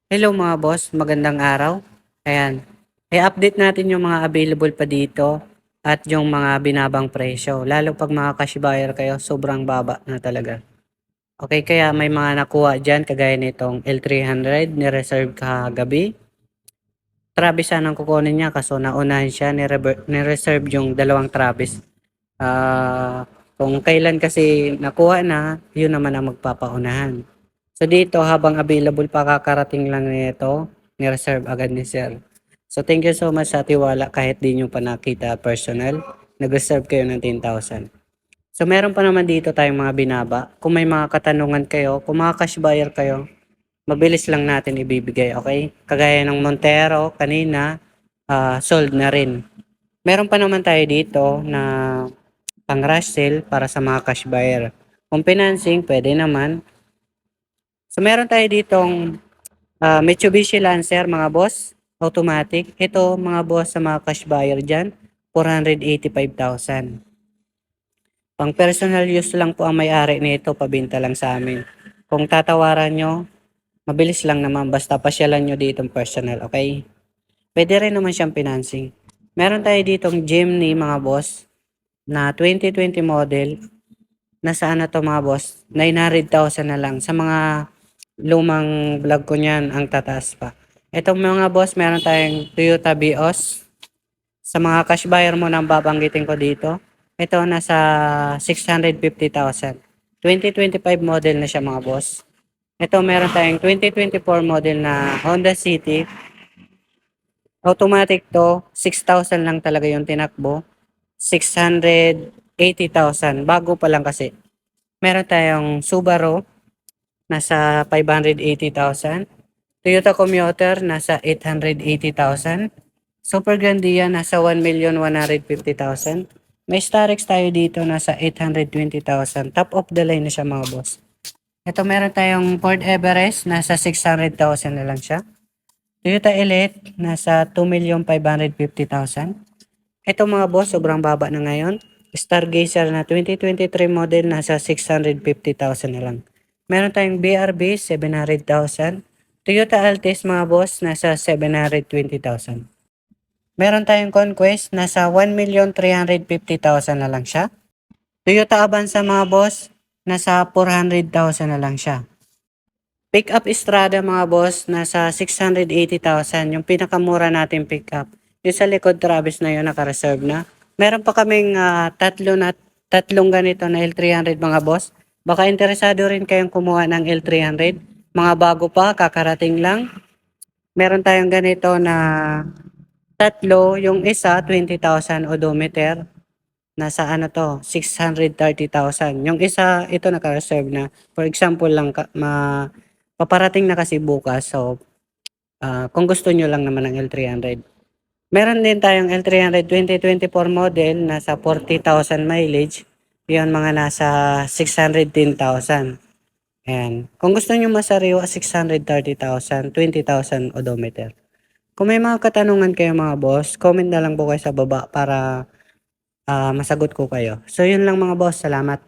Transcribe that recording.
Hello mga boss, magandang araw. Ayan, i-update natin yung mga available pa dito at yung mga binabang presyo. Lalo pag mga cash buyer kayo, sobrang baba na talaga. Okay, kaya may mga nakuha dyan kagaya nitong L300 ni-reserve kagabi. Travis sana ang kukunin niya kaso naunahan siya ni-reserve yung dalawang Travis. Kung kailan kasi nakuha na, yun naman ang magpapaunahan. So dito habang available pa kakarating lang nito, ni-reserve agad ni sir. So thank you so much sa tiwala kahit di nyo pa nakita personal, nag-reserve kayo ng 10,000. So meron pa naman dito tayong mga binaba. Kung may mga katanungan kayo, kung mga cash buyer kayo, mabilis lang natin ibibigay, okay? Kagaya ng Montero kanina, sold na rin. Meron pa naman tayo dito na pang rush sale para sa mga cash buyer. Kung financing, pwede naman. So meron tayo ditong Mitsubishi Lancer mga boss, automatic. Ito mga boss sa mga cash buyer dyan, 485,000. Pang personal use lang po ang may-ari nito, pabinta lang sa amin. Kung tatawaran nyo, mabilis lang naman, basta pasyalan nyo ditong personal, okay? Pwede rin naman siyang financing. Meron tayo ditong Jimny mga boss, na 2020 model. Nasaan na to mga boss? 900,000 na lang. Sa mga lumang vlog ko niyan, ang tataas pa. Itong mga boss, meron tayong Toyota Vios. Sa mga cash buyer mo nang babanggitin ko dito, ito nasa 650,000. 2025 model na siya mga boss. Ito meron tayong 2024 model na Honda City. Automatic to, 6,000 lang talaga yung tinakbo. 680,000. Bago pa lang kasi. Meron tayong Subaru, nasa 580,000. Toyota Commuter, nasa 880,000. Super Grandia, nasa 1,150,000. May Starex tayo dito, nasa 820,000. Top of the line na siya mga boss. Ito meron tayong Ford Everest, nasa 600,000 na lang siya. Toyota Elite, nasa 2,550,000. Ito mga boss, sobrang baba na ngayon. Stargazer na 2023 model, nasa 650,000 na lang. Meron tayong BRB, 700,000. Toyota Altis mga boss, nasa 720,000. Meron tayong Conquest, nasa 1,350,000 na lang siya. Toyota Avanza mga boss, nasa 400,000 na lang siya. Pick up Estrada mga boss, nasa 680,000. Yung pinakamura natin pick up. Yung sa likod Travis na yun, naka-reserve na. Meron pa kaming tatlong ganito na L300 mga boss. Baka interesado rin kayong kumuha ng L300. Mga bago pa, kakarating lang. Meron tayong ganito na tatlo. Yung isa, 20,000 odometer. Nasa ano to, 630,000. Yung isa, ito naka-reserve na. For example lang, paparating na kasi bukas. So, kung gusto nyo lang naman ng L300. Meron din tayong L300 2024 model, nasa 40,000 mileage. Yun, mga nasa 610,000. Ayan. Kung gusto nyo masariwa, 630,000, 20,000 odometer. Kung may mga katanungan kayo mga boss, comment na lang po kayo sa baba para masagot ko kayo. So, yun lang mga boss. Salamat.